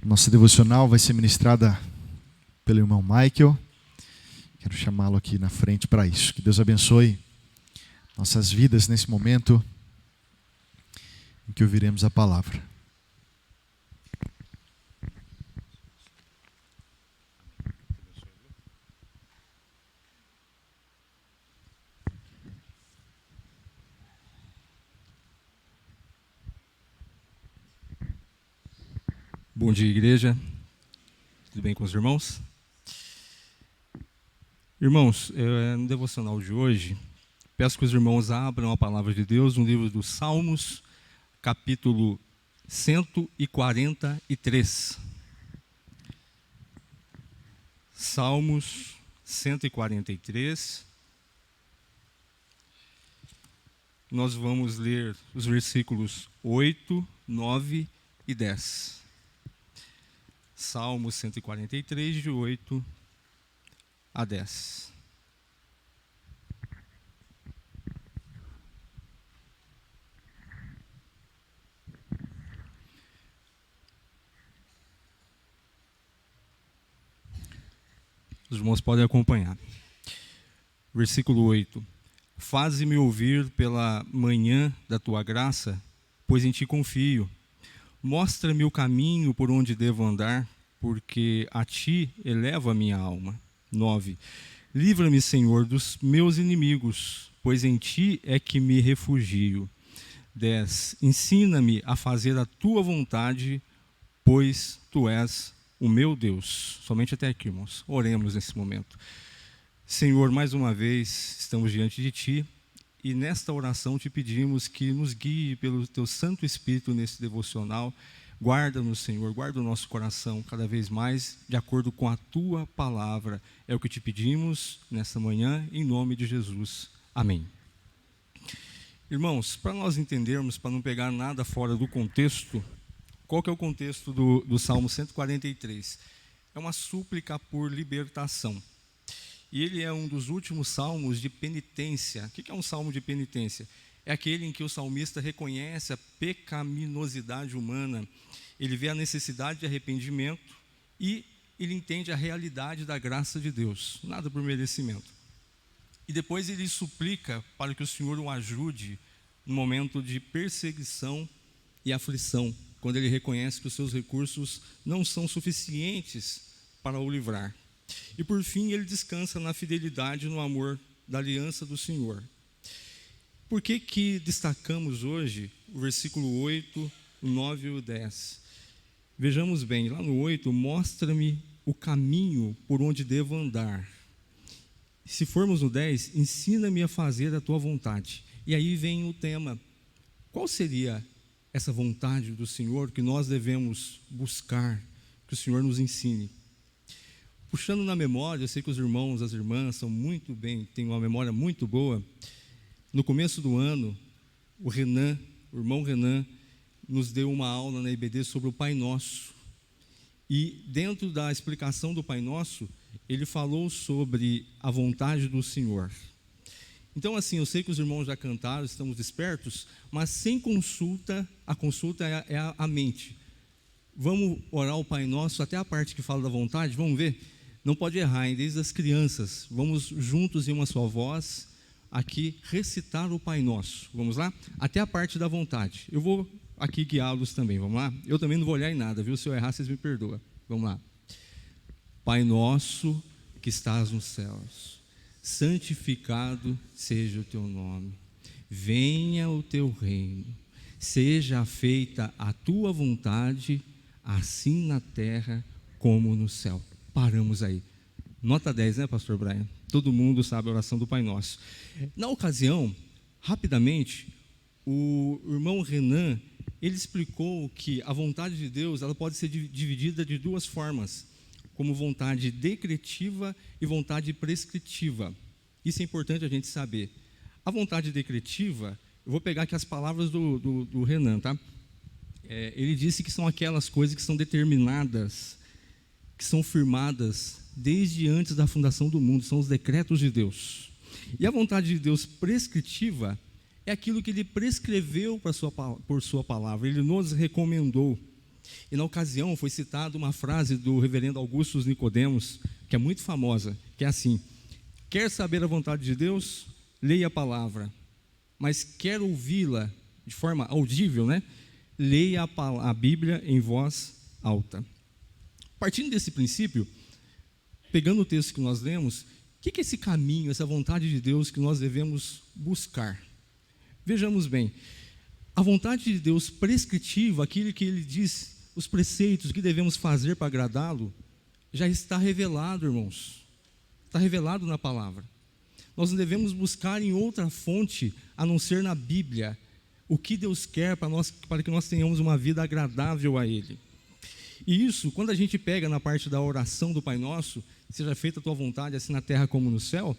Nossa devocional vai ser ministrada pelo irmão Michael. Quero chamá-lo aqui na frente para isso. Que Deus abençoe nossas vidas nesse momento em que ouviremos a palavra. Bom dia, igreja. Tudo bem com os irmãos? Irmãos, no devocional de hoje, peço que os irmãos abram a palavra de Deus no livro dos Salmos, capítulo 143. Salmos 143. Nós vamos ler os versículos 8, 9 e 10. Salmo 143, de 8 a 10. Os irmãos podem acompanhar. Versículo 8. Faze-me ouvir pela manhã da tua graça, pois em ti confio. Mostra-me o caminho por onde devo andar, porque a ti elevo a minha alma. 9. Livra-me, Senhor, dos meus inimigos, pois em ti é que me refugio. 10. Ensina-me a fazer a tua vontade, pois tu és o meu Deus. Somente até aqui, irmãos. Oremos nesse momento. Senhor, mais uma vez estamos diante de ti. E nesta oração te pedimos que nos guie pelo teu Santo Espírito nesse devocional. Guarda-nos, Senhor, guarda o nosso coração cada vez mais de acordo com a tua palavra. É o que te pedimos nesta manhã, em nome de Jesus. Amém. Irmãos, para nós entendermos, para não pegar nada fora do contexto, qual que é o contexto do Salmo 143? É uma súplica por libertação. E ele é um dos últimos salmos de penitência. O que é um salmo de penitência? É aquele em que o salmista reconhece a pecaminosidade humana, ele vê a necessidade de arrependimento e ele entende a realidade da graça de Deus, nada por merecimento. E depois ele suplica para que o Senhor o ajude no momento de perseguição e aflição, quando ele reconhece que os seus recursos não são suficientes para o livrar. E por fim ele descansa na fidelidade e no amor da aliança do Senhor. Por que destacamos hoje o versículo 8, o 9 e o 10? Vejamos bem, lá no 8, mostra-me o caminho por onde devo andar. Se formos no 10, ensina-me a fazer a tua vontade. E aí vem o tema. Qual seria essa vontade do Senhor que nós devemos buscar, que o Senhor nos ensine? Puxando na memória, eu sei que os irmãos, as irmãs são muito bem, têm uma memória muito boa. No começo do ano, o irmão Renan, nos deu uma aula na IBD sobre o Pai Nosso. E dentro da explicação do Pai Nosso, ele falou sobre a vontade do Senhor. Então, assim, eu sei que os irmãos já cantaram, estamos despertos, mas sem consulta, a consulta é a mente. Vamos orar o Pai Nosso, até a parte que fala da vontade, vamos ver? Não pode errar, hein? Desde as crianças, vamos juntos em uma só voz, aqui recitar o Pai Nosso. Vamos lá? Até a parte da vontade. Eu vou aqui guiá-los também, vamos lá? Eu também não vou olhar em nada, viu? Se eu errar, vocês me perdoam. Vamos lá. Pai nosso que estás nos céus, santificado seja o teu nome. Venha o teu reino. Seja feita a tua vontade, assim na terra como no céu. Paramos aí. Nota 10, né, pastor Brian? Todo mundo sabe a oração do Pai Nosso. Na ocasião, rapidamente, o irmão Renan, ele explicou que a vontade de Deus, ela pode ser dividida de duas formas, como vontade decretiva e vontade prescritiva. Isso é importante a gente saber. A vontade decretiva, eu vou pegar aqui as palavras do Renan, tá? Ele disse que são aquelas coisas que são determinadas, que são firmadas desde antes da fundação do mundo, são os decretos de Deus. E a vontade de Deus prescritiva é aquilo que Ele prescreveu por sua palavra, Ele nos recomendou. E na ocasião foi citada uma frase do reverendo Augustus Nicodemos, que é muito famosa, que é assim: quer saber a vontade de Deus? Leia a palavra. Mas quer ouvi-la de forma audível, né? Leia a Bíblia em voz alta. Partindo desse princípio, pegando o texto que nós lemos, o que é esse caminho, essa vontade de Deus que nós devemos buscar? Vejamos bem, a vontade de Deus prescritiva, aquilo que Ele diz, os preceitos que devemos fazer para agradá-lo, já está revelado, irmãos. Está revelado na palavra. Nós não devemos buscar em outra fonte, a não ser na Bíblia, o que Deus quer para que nós tenhamos uma vida agradável a Ele. E isso, quando a gente pega na parte da oração do Pai Nosso, seja feita a tua vontade, assim na terra como no céu,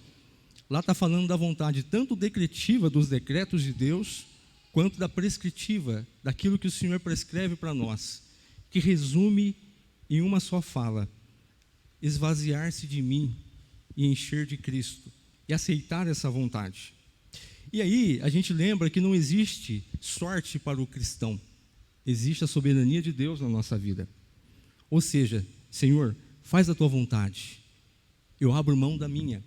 lá está falando da vontade tanto decretiva dos decretos de Deus, quanto da prescritiva, daquilo que o Senhor prescreve para nós, que resume em uma só fala: esvaziar-se de mim e encher de Cristo, e aceitar essa vontade. E aí a gente lembra que não existe sorte para o cristão, existe a soberania de Deus na nossa vida. Ou seja, Senhor, faz a tua vontade, eu abro mão da minha.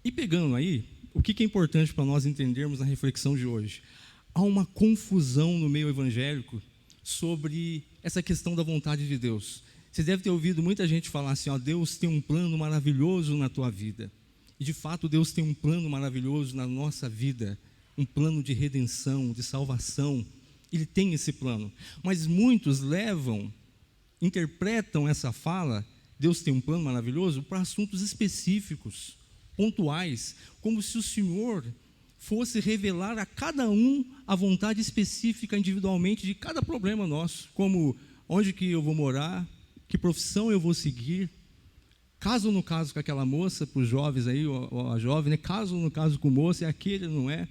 E pegando aí, o que é importante para nós entendermos na reflexão de hoje? Há uma confusão no meio evangélico sobre essa questão da vontade de Deus. Você deve ter ouvido muita gente falar assim: ó, Deus tem um plano maravilhoso na tua vida. E de fato Deus tem um plano maravilhoso na nossa vida, um plano de redenção, de salvação. Ele tem esse plano. Mas muitos interpretam essa fala, Deus tem um plano maravilhoso, para assuntos específicos, pontuais, como se o Senhor fosse revelar a cada um a vontade específica individualmente de cada problema nosso, como onde que eu vou morar, que profissão eu vou seguir, caso ou no caso com aquela moça, para os jovens aí, ou a jovem, né? Caso ou no caso com o moço, é aquele, não é?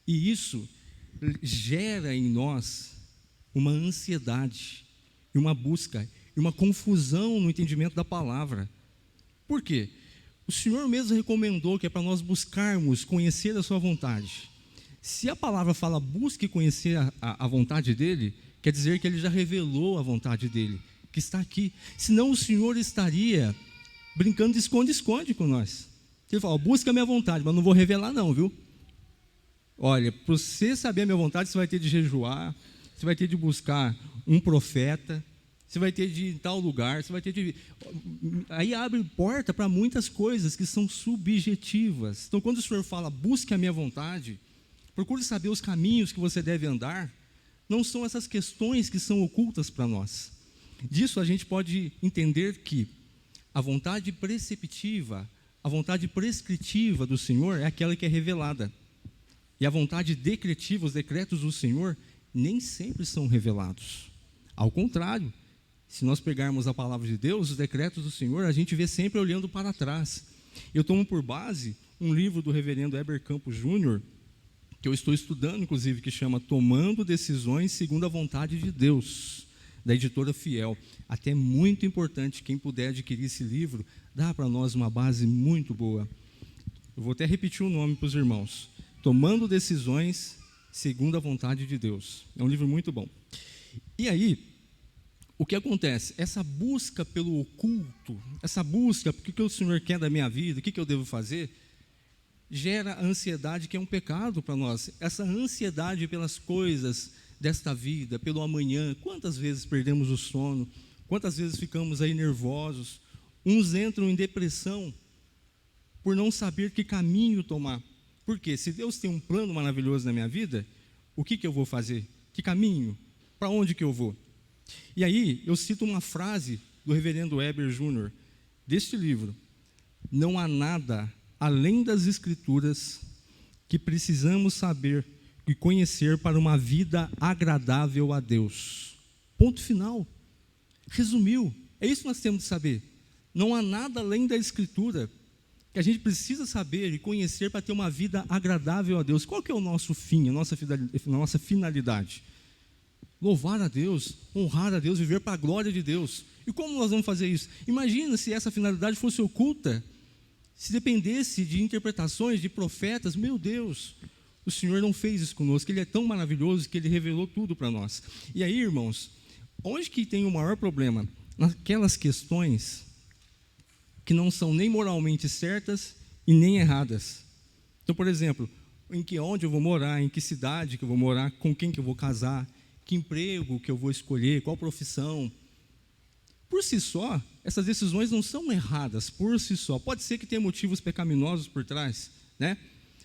E isso gera em nós uma ansiedade, e uma busca, e uma confusão no entendimento da palavra. Por quê? O Senhor mesmo recomendou que é para nós buscarmos conhecer a sua vontade. Se a palavra fala busque conhecer a vontade dEle, quer dizer que Ele já revelou a vontade dEle, que está aqui. Senão o Senhor estaria brincando de esconde-esconde com nós. Ele fala: busca a minha vontade, mas não vou revelar não, viu? Olha, para você saber a minha vontade, você vai ter de jejuar, você vai ter de buscar um profeta, você vai ter de ir em tal lugar, você vai ter de... Aí abre porta para muitas coisas que são subjetivas. Então, quando o Senhor fala, busque a minha vontade, procure saber os caminhos que você deve andar, não são essas questões que são ocultas para nós. Disso a gente pode entender que a vontade preceptiva, a vontade prescritiva do Senhor é aquela que é revelada. E a vontade decretiva, os decretos do Senhor, nem sempre são revelados. Ao contrário, se nós pegarmos a palavra de Deus, os decretos do Senhor, a gente vê sempre olhando para trás. Eu tomo por base um livro do reverendo Heber Campos Júnior, que eu estou estudando, inclusive, que chama Tomando Decisões Segundo a Vontade de Deus, da editora Fiel. Até muito importante, quem puder adquirir esse livro, dá para nós uma base muito boa. Eu vou até repetir o nome para os irmãos. Tomando Decisões Segundo a Vontade de Deus. É um livro muito bom. E aí, o que acontece? Essa busca pelo oculto, essa busca, o que o Senhor quer da minha vida, o que eu devo fazer, gera a ansiedade, que é um pecado para nós. Essa ansiedade pelas coisas desta vida, pelo amanhã. Quantas vezes perdemos o sono? Quantas vezes ficamos aí nervosos? Uns entram em depressão por não saber que caminho tomar. Por quê? Se Deus tem um plano maravilhoso na minha vida, o que eu vou fazer? Que caminho? Para onde que eu vou? E aí, eu cito uma frase do reverendo Heber Júnior, deste livro: não há nada além das Escrituras que precisamos saber e conhecer para uma vida agradável a Deus. Ponto final. Resumiu. É isso que nós temos de saber. Não há nada além da Escritura que a gente precisa saber e conhecer para ter uma vida agradável a Deus. Qual que é o nosso fim, a nossa finalidade? Louvar a Deus, honrar a Deus, viver para a glória de Deus. E como nós vamos fazer isso? Imagina se essa finalidade fosse oculta, se dependesse de interpretações de profetas. Meu Deus, O Senhor não fez isso conosco, Ele é tão maravilhoso que Ele revelou tudo para nós. E aí, irmãos, onde que tem o maior problema? Naquelas questões que não são nem moralmente certas e nem erradas. Então, por exemplo, onde eu vou morar, em que cidade que eu vou morar, com quem que eu vou casar, que emprego que eu vou escolher, qual profissão. Por si só, essas decisões não são erradas, por si só. Pode ser que tenha motivos pecaminosos por trás, né?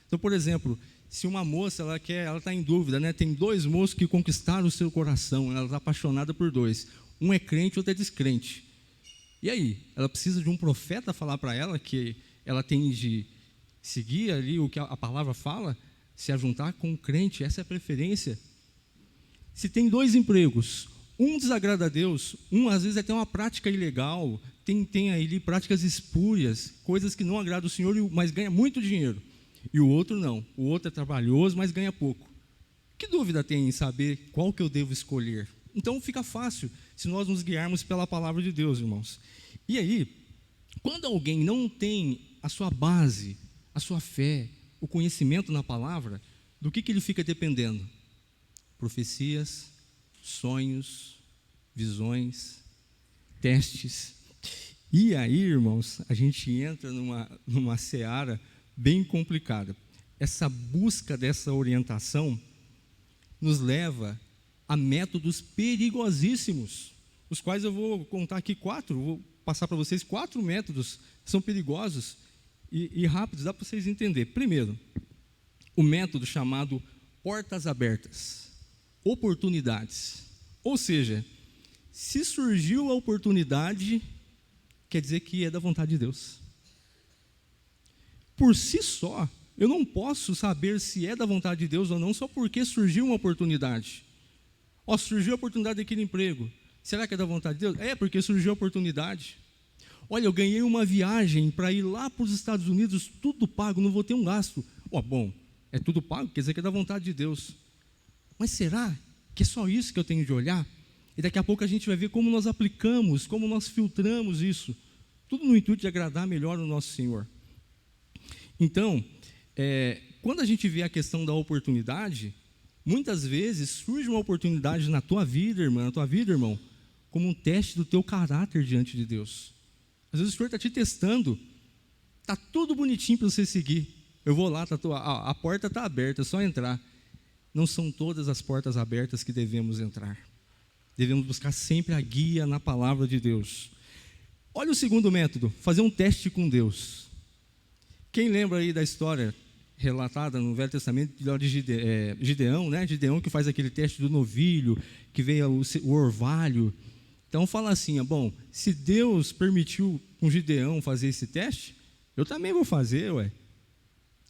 Então, por exemplo, se uma moça, ela está em dúvida, né? Tem 2 moços que conquistaram o seu coração, ela está apaixonada por 2. Um é crente, outro é descrente. E aí? Ela precisa de um profeta falar para ela que ela tem de seguir ali o que a palavra fala, se ajuntar com um crente, essa é a preferência. Se tem 2 empregos, um desagrada a Deus, um às vezes é até uma prática ilegal, tem ali práticas espúrias, coisas que não agradam o Senhor, mas ganha muito dinheiro. E o outro não, o outro é trabalhoso, mas ganha pouco. Que dúvida tem em saber qual que eu devo escolher? Então fica fácil se nós nos guiarmos pela palavra de Deus, irmãos. E aí, quando alguém não tem a sua base, a sua fé, o conhecimento na palavra, do que ele fica dependendo? Profecias, sonhos, visões, testes. E aí, irmãos, a gente entra numa seara bem complicada. Essa busca dessa orientação nos leva a métodos perigosíssimos, os quais eu vou contar aqui 4, vou passar para vocês 4 métodos que são perigosos e rápidos, dá para vocês entenderem. Primeiro, o método chamado portas abertas, oportunidades. Ou seja, se surgiu a oportunidade, quer dizer que é da vontade de Deus. Por si só, eu não posso saber se é da vontade de Deus ou não, só porque surgiu uma oportunidade. Surgiu a oportunidade daquele emprego. Será que é da vontade de Deus? É, porque surgiu a oportunidade. Olha, eu ganhei uma viagem para ir lá para os Estados Unidos, tudo pago, não vou ter um gasto. Bom, é tudo pago, quer dizer que é da vontade de Deus. Mas será que é só isso que eu tenho de olhar? E daqui a pouco a gente vai ver como nós aplicamos, como nós filtramos isso. Tudo no intuito de agradar melhor o nosso Senhor. Então, quando a gente vê a questão da oportunidade, muitas vezes surge uma oportunidade na tua vida, irmã, na tua vida, irmão, como um teste do teu caráter diante de Deus. Às vezes o Senhor está te testando, está tudo bonitinho para você seguir. Eu vou lá, a porta está aberta, é só entrar. Não são todas as portas abertas que devemos entrar. Devemos buscar sempre a guia na palavra de Deus. Olha o segundo método, fazer um teste com Deus. Quem lembra aí da história relatada no Velho Testamento de Gideão, né? Gideão que faz aquele teste do novilho, que veio o orvalho. Então fala assim, se Deus permitiu com Gideão fazer esse teste, eu também vou fazer,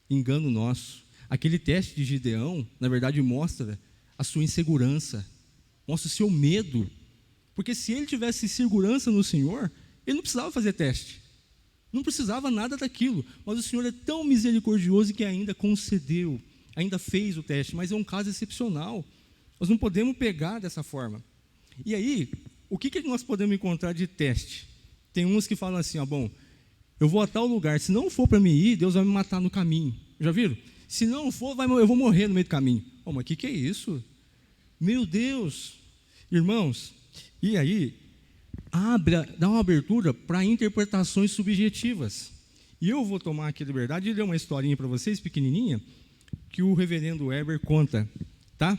Engano nosso. Aquele teste de Gideão, na verdade, mostra a sua insegurança, mostra o seu medo. Porque se ele tivesse segurança no Senhor, ele não precisava fazer teste. Não precisava nada daquilo. Mas o Senhor é tão misericordioso que ainda concedeu, ainda fez o teste. Mas é um caso excepcional. Nós não podemos pegar dessa forma. E aí, o que nós podemos encontrar de teste? Tem uns que falam assim, eu vou a tal lugar, se não for para mim ir, Deus vai me matar no caminho. Já viram? Se não for, eu vou morrer no meio do caminho. Mas o que é isso? Meu Deus! Irmãos, e aí, dá uma abertura para interpretações subjetivas. E eu vou tomar aqui a liberdade de ler uma historinha para vocês, pequenininha, que o reverendo Weber conta, tá?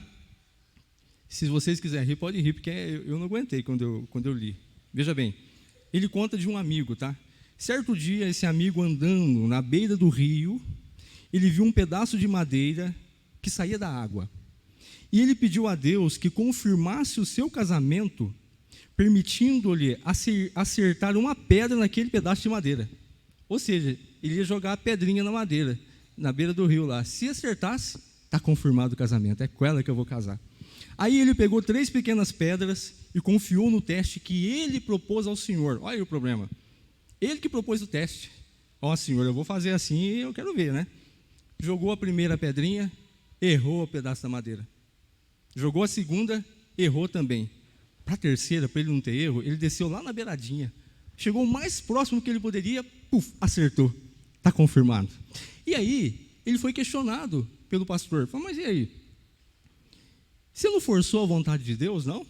Se vocês quiserem rir, pode rir, porque eu não aguentei quando eu li. Veja bem, ele conta de um amigo, tá? Certo dia, esse amigo andando na beira do rio, ele viu um pedaço de madeira que saía da água. E ele pediu a Deus que confirmasse o seu casamento, permitindo-lhe acertar uma pedra naquele pedaço de madeira. Ou seja, ele ia jogar a pedrinha na madeira, na beira do rio lá. Se acertasse, está confirmado o casamento, é com ela que eu vou casar. Aí ele pegou 3 pequenas pedras e confiou no teste que ele propôs ao Senhor. Olha aí o problema. Ele que propôs o teste. Senhor, eu vou fazer assim e eu quero ver, né? Jogou a primeira pedrinha, errou o pedaço da madeira. Jogou a segunda, errou também. Para a terceira, para ele não ter erro, ele desceu lá na beiradinha. Chegou o mais próximo que ele poderia, acertou. Está confirmado. E aí, ele foi questionado pelo pastor. Falei, mas e aí? Você não forçou a vontade de Deus, não?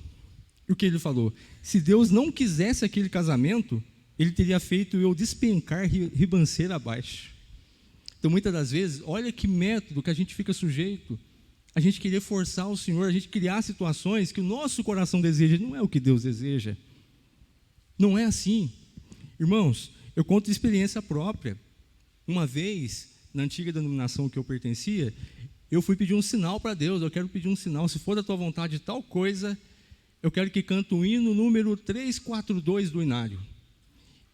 E o que ele falou? Se Deus não quisesse aquele casamento, ele teria feito eu despencar ribanceira abaixo. Então, muitas das vezes, olha que método que a gente fica sujeito. A gente querer forçar o Senhor, a gente criar situações que o nosso coração deseja, não é o que Deus deseja. Não é assim. Irmãos, eu conto de experiência própria. Uma vez, na antiga denominação que eu pertencia, eu fui pedir um sinal para Deus. Eu quero pedir um sinal, se for da tua vontade tal coisa, eu quero que cante o hino número 342 do Inário.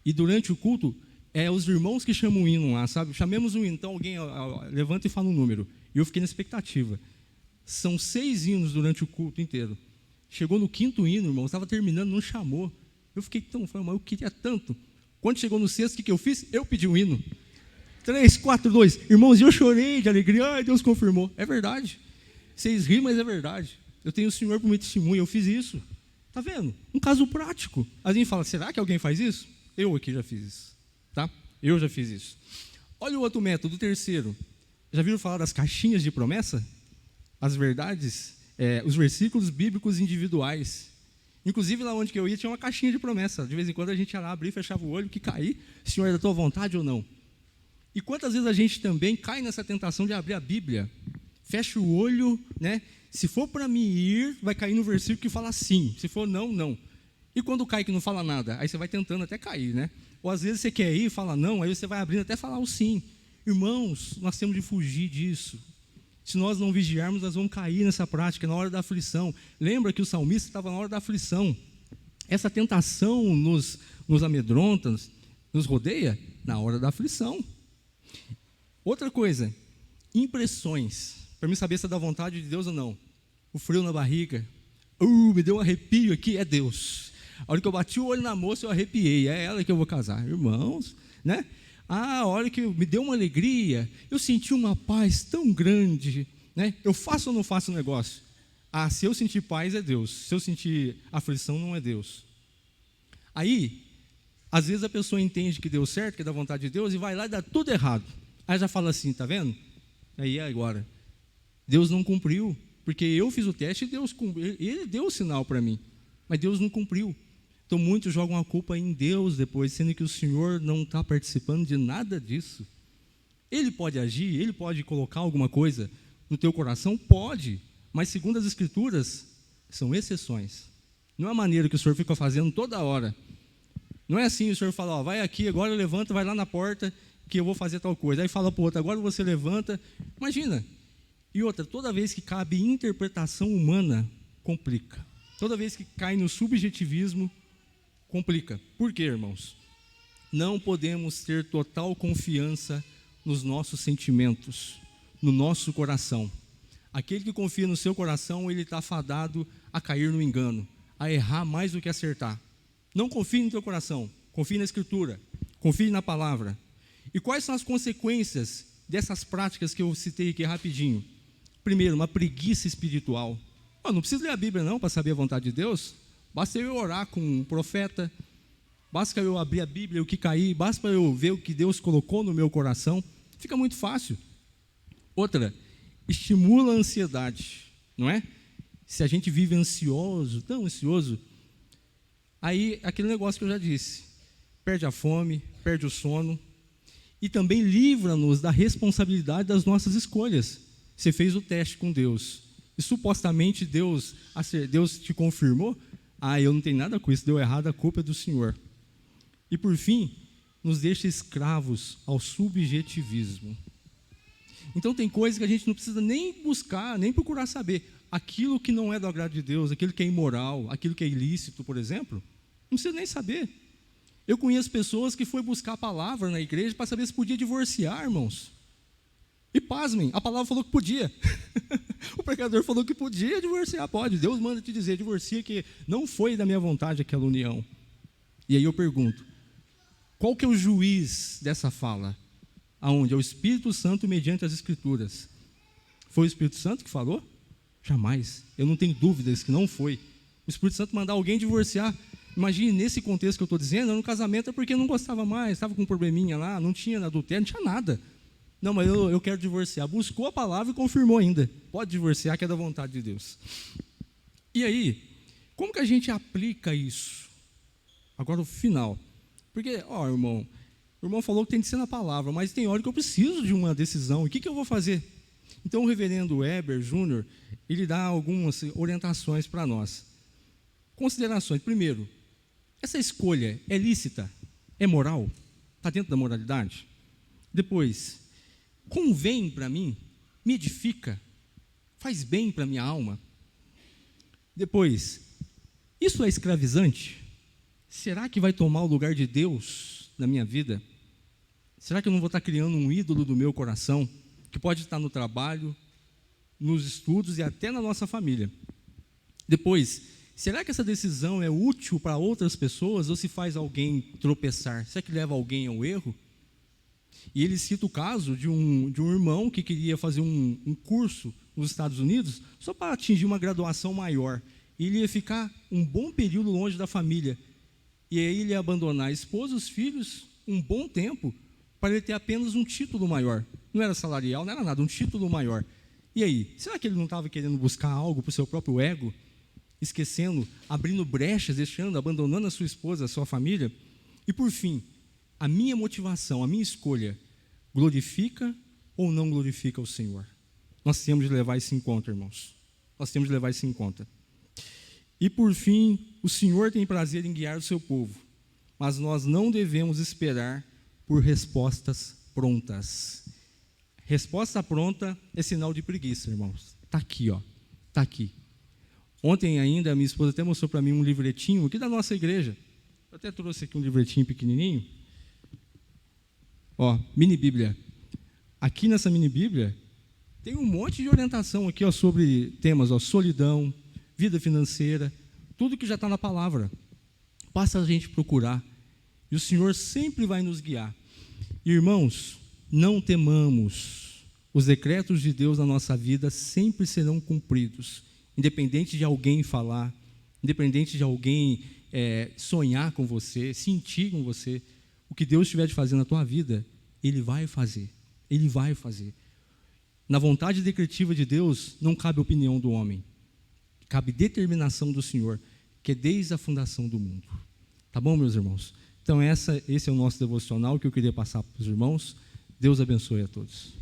E durante o culto, os irmãos que chamam o hino lá, sabe? Chamemos um hino, então alguém levanta e fala um número. E eu fiquei na expectativa. São 6 hinos durante o culto inteiro. Chegou no 5º hino, irmão, estava terminando, não chamou. Eu fiquei tão, mas eu queria tanto. Quando chegou no 6º, o que eu fiz? Eu pedi um hino. 3, 4, 2. Irmãos, e eu chorei de alegria. Ai, Deus confirmou. É verdade. Vocês riem, mas é verdade. Eu tenho o Senhor por meu testemunho, eu fiz isso. Está vendo? Um caso prático. Alguém fala, será que alguém faz isso? Eu aqui já fiz isso. Tá? Eu já fiz isso. Olha o outro método, o terceiro. Já viram falar das caixinhas de promessa? As verdades, os versículos bíblicos individuais. Inclusive, lá onde que eu ia, tinha uma caixinha de promessa. De vez em quando a gente ia lá, abria e fechava o olho, que cair, Senhor, é da tua vontade ou não? E quantas vezes a gente também cai nessa tentação de abrir a Bíblia? Fecha o olho, né? Se for para mim ir, vai cair no versículo que fala sim. Se for não, não. E quando cai que não fala nada? Aí você vai tentando até cair, né? Ou às vezes você quer ir e fala não, aí você vai abrindo até falar o sim. Irmãos, nós temos de fugir disso. Se nós não vigiarmos, nós vamos cair nessa prática na hora da aflição. Lembra que o salmista estava na hora da aflição. Essa tentação nos amedronta, nos rodeia na hora da aflição. Outra coisa, impressões. Para mim saber se é da vontade de Deus ou não. O frio na barriga. Me deu um arrepio aqui, é Deus. A hora que eu bati o olho na moça, eu arrepiei. É ela que eu vou casar. Irmãos, né? A hora que me deu uma alegria, eu senti uma paz tão grande, né? Eu faço ou não faço o negócio? Se eu sentir paz, é Deus. Se eu sentir aflição, não é Deus. Aí, às vezes a pessoa entende que deu certo, que é da vontade de Deus, e vai lá e dá tudo errado. Aí já fala assim, tá vendo? Aí agora, Deus não cumpriu, porque eu fiz o teste e Deus cumpriu. Ele deu o sinal para mim, mas Deus não cumpriu. Então muitos jogam a culpa em Deus depois, sendo que o Senhor não está participando de nada disso. Ele pode agir, Ele pode colocar alguma coisa no teu coração? Pode, mas segundo as Escrituras, são exceções. Não é a maneira que o Senhor fica fazendo toda hora. Não é assim, o Senhor fala, vai aqui, agora levanta, vai lá na porta, que eu vou fazer tal coisa. Aí fala para o outro, agora você levanta. Imagina. E outra, toda vez que cabe interpretação humana, complica. Toda vez que cai no subjetivismo, complica. Por quê, irmãos? Não podemos ter total confiança nos nossos sentimentos, no nosso coração. Aquele que confia no seu coração, ele está fadado a cair no engano, a errar mais do que acertar. Não confie no teu coração, confie na Escritura, confie na palavra. E quais são as consequências dessas práticas que eu citei aqui rapidinho? Primeiro, uma preguiça espiritual. Não precisa ler a Bíblia não para saber a vontade de Deus. Basta eu orar com um profeta, basta eu abrir a Bíblia, o que cair, basta eu ver o que Deus colocou no meu coração. Fica muito fácil. Outra, estimula a ansiedade, não é? Se a gente vive ansioso, tão ansioso, aí aquele negócio que eu já disse, perde a fome, perde o sono, e também livra-nos da responsabilidade das nossas escolhas. Você fez o teste com Deus, e supostamente Deus te confirmou, eu não tenho nada com isso, deu errado, a culpa é do Senhor. E por fim, nos deixa escravos ao subjetivismo. Então tem coisas que a gente não precisa nem buscar, nem procurar saber. Aquilo que não é do agrado de Deus, aquilo que é imoral, aquilo que é ilícito, por exemplo, não precisa nem saber. Eu conheço pessoas que foram buscar a palavra na igreja para saber se podia divorciar, irmãos. E pasmem, a palavra falou que podia. O pregador falou que podia divorciar, pode. Deus manda te dizer, divorcia, que não foi da minha vontade aquela união. E aí eu pergunto, qual que é o juiz dessa fala? Aonde? É o Espírito Santo mediante as Escrituras. Foi o Espírito Santo que falou? Jamais. Eu não tenho dúvidas que não foi. O Espírito Santo mandar alguém divorciar. Imagine, nesse contexto que eu estou dizendo, no casamento é porque não gostava mais, estava com um probleminha lá, não tinha adultério, não tinha nada. Não, mas eu quero divorciar. Buscou a palavra e confirmou ainda. Pode divorciar, que é da vontade de Deus. E aí, como que a gente aplica isso? Agora o final. Porque, irmão, o irmão falou que tem que ser na palavra, mas tem hora que eu preciso de uma decisão. E o que eu vou fazer? Então o reverendo Weber Júnior, ele dá algumas orientações para nós. Considerações. Primeiro, essa escolha é lícita? É moral? Está dentro da moralidade? Depois, convém para mim? Me edifica? Faz bem para a minha alma? Depois, isso é escravizante? Será que vai tomar o lugar de Deus na minha vida? Será que eu não vou estar criando um ídolo do meu coração, que pode estar no trabalho, nos estudos e até na nossa família? Depois, será que essa decisão é útil para outras pessoas ou se faz alguém tropeçar? Será que leva alguém ao erro? E ele cita o caso de um irmão que queria fazer um curso nos Estados Unidos só para atingir uma graduação maior. E ele ia ficar um bom período longe da família. E aí ele ia abandonar a esposa, os filhos, um bom tempo, para ele ter apenas um título maior. Não era salarial, não era nada, um título maior. E aí, será que ele não estava querendo buscar algo para o seu próprio ego? Esquecendo, abrindo brechas, abandonando a sua esposa, a sua família? E por fim, a minha motivação, a minha escolha, glorifica ou não glorifica o Senhor? Nós temos de levar isso em conta, irmãos. Nós temos de levar isso em conta. E por fim, o Senhor tem prazer em guiar o seu povo, mas nós não devemos esperar por respostas prontas. Resposta pronta é sinal de preguiça, irmãos. Está aqui, está aqui. Ontem ainda, a minha esposa até mostrou para mim um livretinho aqui da nossa igreja. Eu até trouxe aqui um livretinho pequenininho. Mini Bíblia. Aqui nessa mini Bíblia tem um monte de orientação aqui sobre temas, solidão, vida financeira, tudo que já está na palavra. Basta a gente procurar. E o Senhor sempre vai nos guiar. Irmãos, não temamos. Os decretos de Deus na nossa vida sempre serão cumpridos. Independente de alguém falar, independente de alguém sonhar com você, sentir com você, o que Deus estiver de fazer na tua vida, Ele vai fazer. Ele vai fazer. Na vontade decretiva de Deus, não cabe opinião do homem. Cabe determinação do Senhor, que é desde a fundação do mundo. Tá bom, meus irmãos? Então, esse é o nosso devocional que eu queria passar para os irmãos. Deus abençoe a todos.